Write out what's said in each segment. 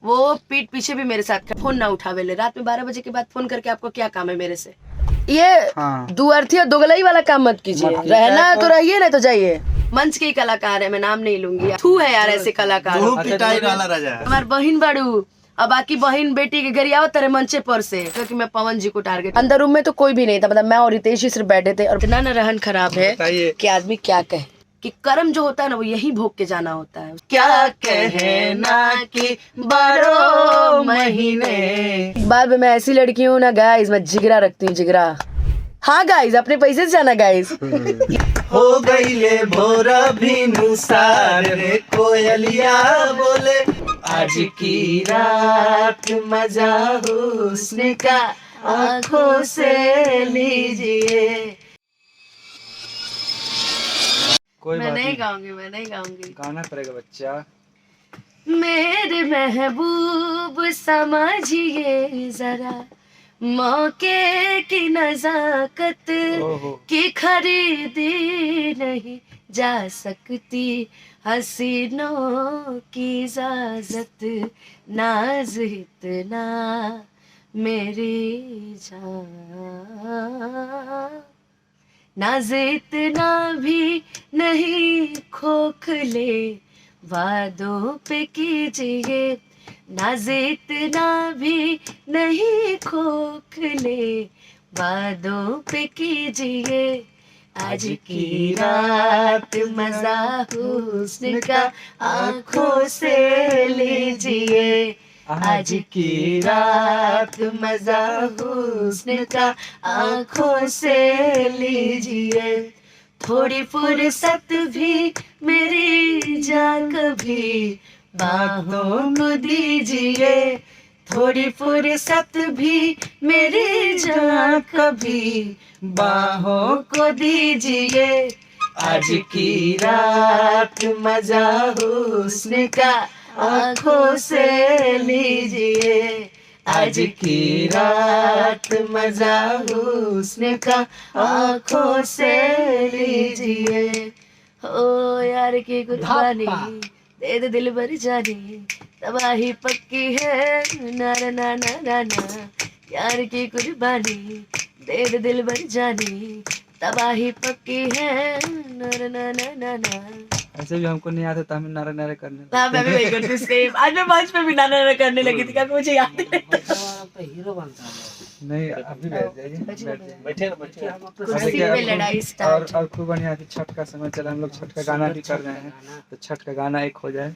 वो पीठ पीछे भी मेरे साथ फोन ना उठावे ले। रात में 12 बजे के बाद फोन करके आपको क्या काम है मेरे से? ये दुअर्थी और दोगलाई वाला काम मत कीजिए। रहना तो रहिए, नहीं तो जाइए। मंच के ही कलाकार है, मैं नाम नहीं लूंगी। तू है यार ऐसे कलाकार। हमारे बहन बाड़ू अब बाकी बहन बेटी के घर आओ तेरे मंचे पर से, क्योंकि मैं पवन जी को टारगेट। अंदर रूम में तो कोई भी नहीं था, मतलब मैं और रितेश ही सिर्फ बैठे थे। और इतना न रहन खराब है कि आदमी क्या कहे कि कर्म जो होता है ना वो यही भोग के जाना होता है। क्या कहना कि 12 महीने बाद में मैं ऐसी लड़की हूँ ना गाइस, मैं जिगरा रखती हूँ, जिगरा। हाँ गाइस, अपने पैसे से जाना गाइस। हो गई ले भोरा भी नुसार रे कोयलिया बोले आज की रात मजा हुस्न का आंखों से लीजिए। मैं नहीं गाऊंगी, मैं नहीं गाऊंगी। गाना पड़ेगा बच्चा। मेरे महबूब समझिए जरा, मौके की नजाकत की खरीदी नहीं जा सकती, हसीनों की इजाजत नाज इतना मेरी जान, नाज इतना भी नहीं खोखले वादों पे कीजिए, नाज इतना भी नहीं खोखले वादों पे कीजिए। आज की रात मजा हुस्न का आंखों से लीजिए, आज की रात मजा हुस्न का आंखों से लीजिए। थोड़ी फुर्सत भी मेरी जा कभी बाहों को दीजिए, थोड़ी फुर्सत भी मेरी जा कभी बाहों को दीजिए। आज की रात मजा हुस्न का आंखों से लीजिए, आज की रात मजा हुस्न का आंखों से लीजिए। ओ यार की कुर्बानी दे दे दिल भर जानी, तबाही पक्की है ना ना ना ना ना। यार की कुर्बानी दे दे दिल भर जानी, तबाही पक्की है ना ना ना ना ना। ऐसे भी हमको नहीं आता था, हमें नारा नारा करने। हाँ मैं भी वही करती सेम। आज मैं मंच पे भी नारा नारा करने लगी थी, क्योंकि मुझे याद है। हीरो बनता है। नहीं अभी बैठ जाइए, बैठे ना बैठे। कुर्सी पे लड़ाई स्टार्ट। और खूब बढ़िया है। छठ का समय चला, हम लोग छठ का गाना भी कर रहे हैं, तो छठ का गाना एक हो जाए।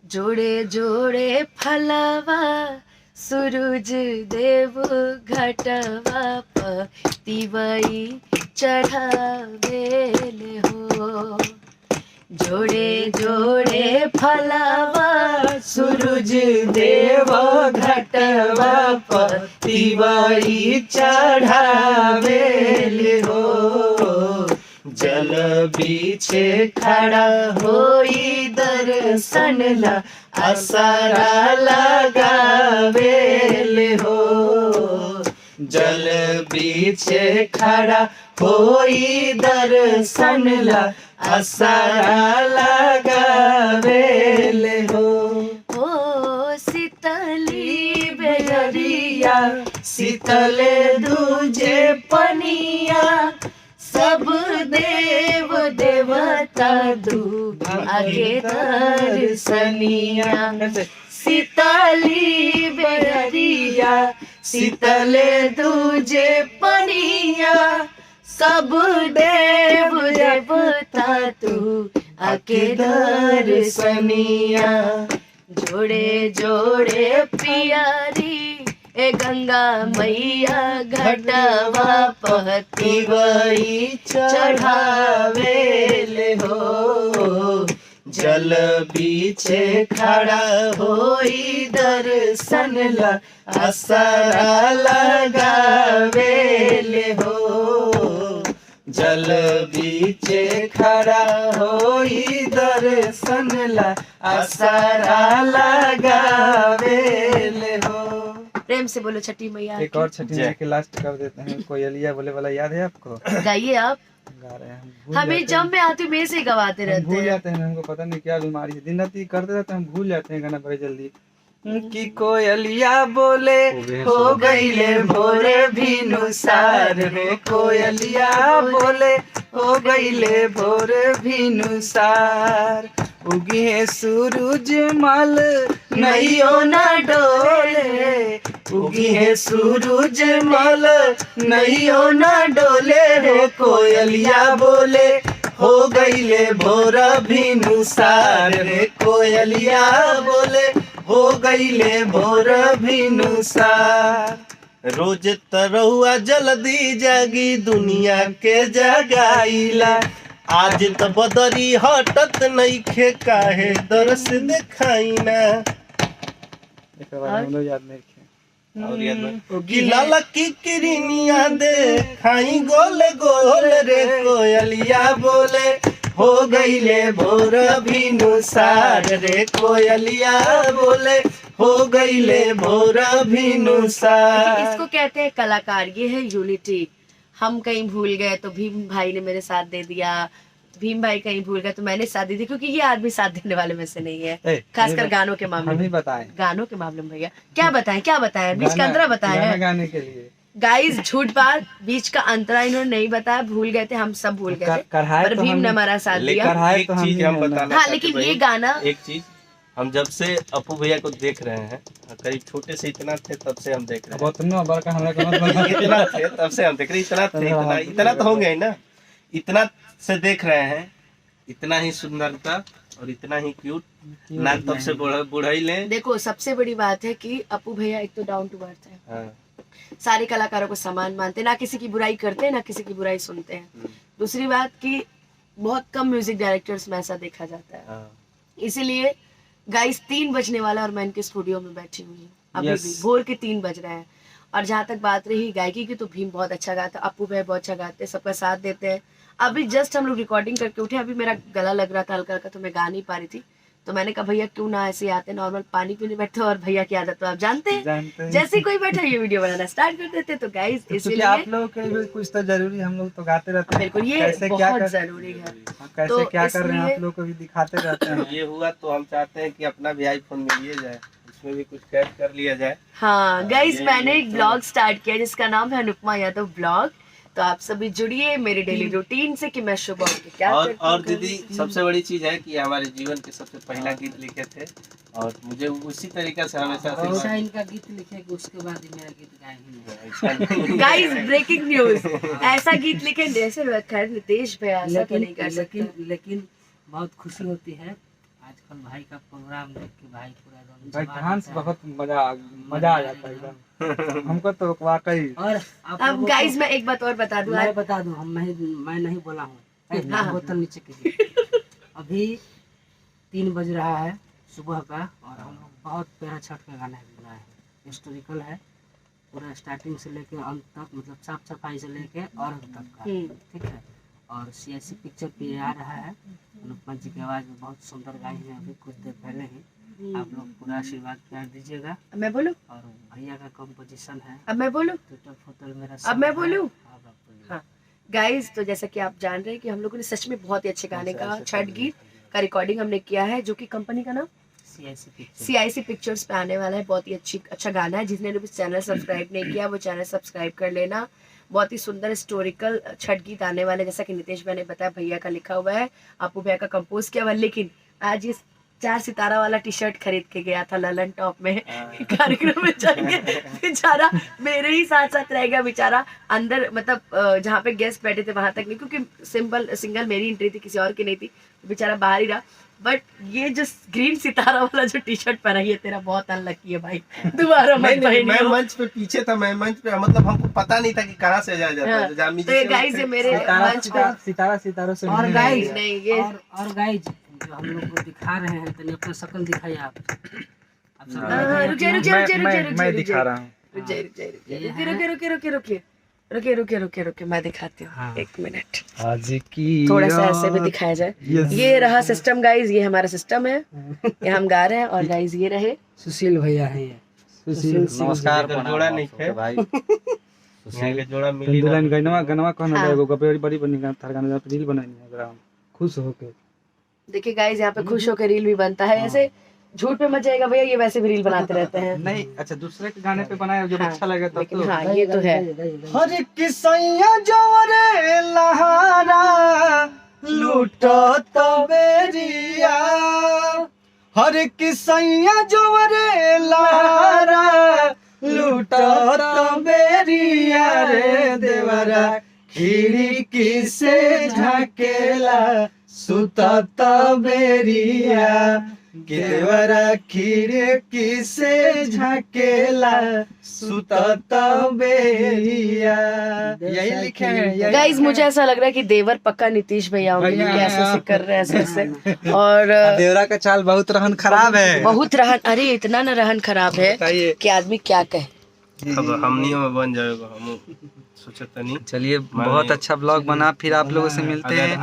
जोड़े जोड़े फलवा सूरज देव घटवा पतिवई चढ़ावेल हो। जोड़े जोड़े फलवा सूरज देव घटवा पतिवई चढ़ावेल हो। जल बीछे खड़ा होई दर्शन ला असरा लगावेल हो। जल बीछे खड़ा होई दर्शन ला असरा लगावेल हो। ओ शीतली बेरिया शीतले दूजे पनिया, सब देव देवता दूध आगे दर्शनिया। शीतली बेरिया शीतले दूजे पनिया, सब देव देवता तू आके दर्शनिया। जोड़े जोड़े पियारी ए गंगा मैया घटवा पतिवई चढ़ावेल हो। जल बीछे खड़ा होई दर्शन ला असरा लगावेल हो। जल बीछे खड़ा होई दर्शन ला असरा लगावेल हो। प्रेम से बोलो छठी मैया। एक और छठी मैया के लास्ट कर देते हैं। कोयलिया बोले वाला याद है आपको? गाइए आप। गा रहे हैं हमें जब मैं आती हूँ मेरे से गवाते रहते हैं। भूल जाते हैं, हमको पता नहीं क्या बीमारी है, दिन रात करते रहते हैं, भूल जाते हैं गाना बड़े जल्दी। कि कोयलिया बोले हो गईले भोर भिनुसार रे, कोयलिया बोले हो गईले भोर भिनुसार। उगी है सूरज मल नैयो न डोले, उगी है सूरज मल नैयो न डोले रे, कोयलिया बोले हो गईले भोर भिनुसार रे, कोयलिया बोले हो गईले भोर भिनुसार। रोज तरहुआ जल्दी जागी दुनिया के जगाईला, आज त बदरी हटत नइखे काहे दरस देखाइना। याद नहीं और याद में कि लाला की किरनिया दे खाई गोल गोल रे, कोयलिया बोले हो गईले भोर भिनुसार रे, कोयलिया बोले हो गईले भोर भिनुसार। इसको कहते हैं कलाकार, ये है यूनिटी। हम कहीं भूल गए तो भीम भाई ने मेरे साथ दे दिया, भीम भाई कहीं भूल गए तो मैंने साथ दे दी, क्योंकि ये आदमी साथ देने वाले में से नहीं है, खासकर गानों के मामले में। बताएं गानों के मामले में भैया क्या बताएं बीच का अंतरा बताया गाने के लिए। गाइस झूठ बात, बीच का अंतरा इन्होंने नहीं बताया, भूल गए थे, हम सब भूल गए थे, पर भीम ने हमारा साथ दिया। एक चीज हम बताना हाँ, लेकिन ये गाना एक चीज, हम जब से अपू भैया को देख रहे हैं, करीब छोटे से इतना थे तब से हम देख रहे हैं, इतना थे तब से हम देख रहे हैं, इतना तो होंगे ही ना, इतना से देख रहे हैं, इतना ही सुंदरता और इतना ही क्यूट ना, तब से बुढ़ाई ले। देखो सबसे बड़ी बात है कि अपू भैया एक तो डाउन टू अर्थ है, हाँ। सारे कलाकारों को समान मानते हैं, ना किसी की बुराई करते हैं ना किसी की बुराई सुनते हैं। दूसरी बात कि बहुत कम म्यूजिक डायरेक्टर्स में ऐसा देखा जाता है, हाँ। इसीलिए गाइस 3 बजने वाला और मैं इनके स्टूडियो में बैठी हुई हूँ अभी भी, भोर के 3 बज रहे हैं। और जहाँ तक बात रही गायकी की, तो भीम बहुत अच्छा गाता है, अपू भैया बहुत अच्छा गाते हैं, सबका साथ देते हैं। अभी जस्ट हम लोग रिकॉर्डिंग करके उठे, अभी मेरा गला लग रहा था हल्का हल्का, तो मैं गा नहीं पा रही थी, तो मैंने कहा भैया क्यों ना ऐसे आते नॉर्मल पानी पीने बैठे, और भैया की आदत तो आप जानते हैं, जैसे कोई बैठा ये वीडियो बनाना स्टार्ट कर देते। तो गाइस इसीलिए आप लोगों के लिए कुछ तो जरूरी, हम लोग तो गाते रहते हैं, बिल्कुल ये बहुत जरूरी है। कैसे क्या कर रहे हैं आप लोग को भी दिखाते रहते हैं। ये हुआ तो हम चाहते हैं कि अपना भी आईफोन मिल लिया जाए, उसमें भी कुछ कैद कर लिया जाए। हाँ गाइस, मैंने एक ब्लॉग स्टार्ट किया जिसका नाम है अनुपमा यादव ब्लॉग, तो आप सभी जुड़िए मेरी डेली रूटीन से कि मैं सुबह उठ के क्या करती हूँ। और दीदी सबसे बड़ी चीज है कि हमारे जीवन के सबसे पहला गीत लिखे थे, और मुझे उसी तरीके से हमेशा अच्छा इनका गीत लिखेगा, उसके बाद ही मेरा गीत गाएंगे। गाइस ब्रेकिंग न्यूज, ऐसा गीत लिखे जैसे खैर नितेश भैया ऐसा तो नहीं कर सकते, लेकिन बहुत खुशी होती है आजकल भाई का प्रोग्राम देख के, भाई पूरा भाई डांस बहुत मजा आ जाता है एकदम हमको तो वाकई। और अब गाइस मैं एक बात और बता दूं, मैं बता दूं, मैं नहीं बोला हूँ, बोतल नीचे कीजिए। अभी 3 बज रहा है सुबह का, और हम लोग बहुत प्यारा छठ का गाना बनाए हैं, हिस्टोरिकल है, पूरा स्टार्टिंग से लेके अंत तक, मतलब साफ सफाई से लेके और अंत तक का, ठीक है। और CIC पिक्चर पे आ रहा है, अनुपमा जी की आवाज़ में बहुत सुंदर गाई है अभी कुछ देर पहले ही, आप लोग पूरा आशीर्वाद प्यार दीजिएगा। अब मैं बोलूं, और भैया का कंपोजिशन है, अब मैं बोलूं, ट्विटर फोटो मेरा, अब मैं बोलूं। हाँ गाइस, तो जैसा कि आप जान रहे हैं कि हम लोगों ने सच में बहुत ही अच्छे गाने का छठ गीत का रिकॉर्डिंग हमने किया है, जो कि कंपनी का नाम CIC पिक्चर्स पे आने वाला है। बहुत ही अच्छा गाना है, जिसने भी चैनल सब्सक्राइब नहीं किया वो चैनल सब्सक्राइब कर लेना। बहुत ही सुंदर हिस्टोरिकल छठ गीत आने वाले, जैसा कि नितेश भाई ने बताया, भैया का लिखा हुआ है, आपू भैया का कंपोज किया हुआ। लेकिन आज ये 4 सितारा वाला टी-शर्ट खरीद के गया था ललन टॉप में कार्यक्रम में चल के, बेचारा मेरे ही साथ साथ रह गया बेचारा अंदर, मतलब जहाँ पे गेस्ट बैठे थे वहां तक नहीं, क्योंकि सिंगल मेरी एंट्री थी, किसी और की नहीं थी, तो बेचारा बाहर ही रहा। बट ये जो ग्रीन सितारा वाला जो टी-शर्ट पहना, ये तेरा बहुत अनलकी है भाई, दोबारा मत पहनियो। मैं मंच पे पीछे था, मैं मंच पे, मतलब हमको पता नहीं था कि कहाँ से जाया जाता है। तो ये गाइस ये मेरे मंच पे सितारों से, और गाइस नहीं ये और गाइस जो हम लोग को दिखा रहे हैं, तो अपना शक्ल दिखाइए आप। मैं दिखा रहा हूँ। रुके मैं दिखाती हूँ, एक मिनट, आज की थोड़ा सा ऐसे भी दिखाया जाए। ये रहा सिस्टम गाइस, ये हमारा सिस्टम है, ये हम गा रहे हैं। और गाइस ये रहे सुशील भैया है, ये सुशील नमस्कार। जोड़ा नहीं थे भाई, सुशील के जोड़ा मिली ना। गनवा कहना एगो गपेरी बड़ी बनी का थार गाना रील बनानी है, खुश होके। देखिए गाइस, यहाँ पे खुश होकर रील भी बनता है। ऐसे झूठ पे मत जाएगा भैया, ये वैसे भी रील बनाते रहते हैं। नहीं अच्छा दूसरे के गाने पे बनाया जो हाँ, अच्छा लगे तब लेकिन तो। हाँ ये तो है। हर किसैया जोरे लहारा लूटो तो बेरिया, हर किसैया जोरे लहारा लूटो तो बेरिया रे देवरा खिड़की से झाकेला सुता तो बेरिया, देवरा खिड़की से झाकेला सुता तो बेरिया। यही लिखे हैं गाइज मुझे ऐसा लग रहा है कि देवर पक्का नीतीश भैया होंगे, भैया क्योंकि ऐसे हैं, ऐसे कर रहे हैं, ऐसे ऐसे। और देवरा का चाल बहुत रहन खराब है, बहुत रहन, अरे इतना न रहन खराब है बताइए। कि आदमी क्या कहे। अब हमनियों में बन जाएगा, हम सोचे तो नहीं। चलिए बहुत अच्छा ब्लॉग बना, फिर आप लोगों से मिलते हैं।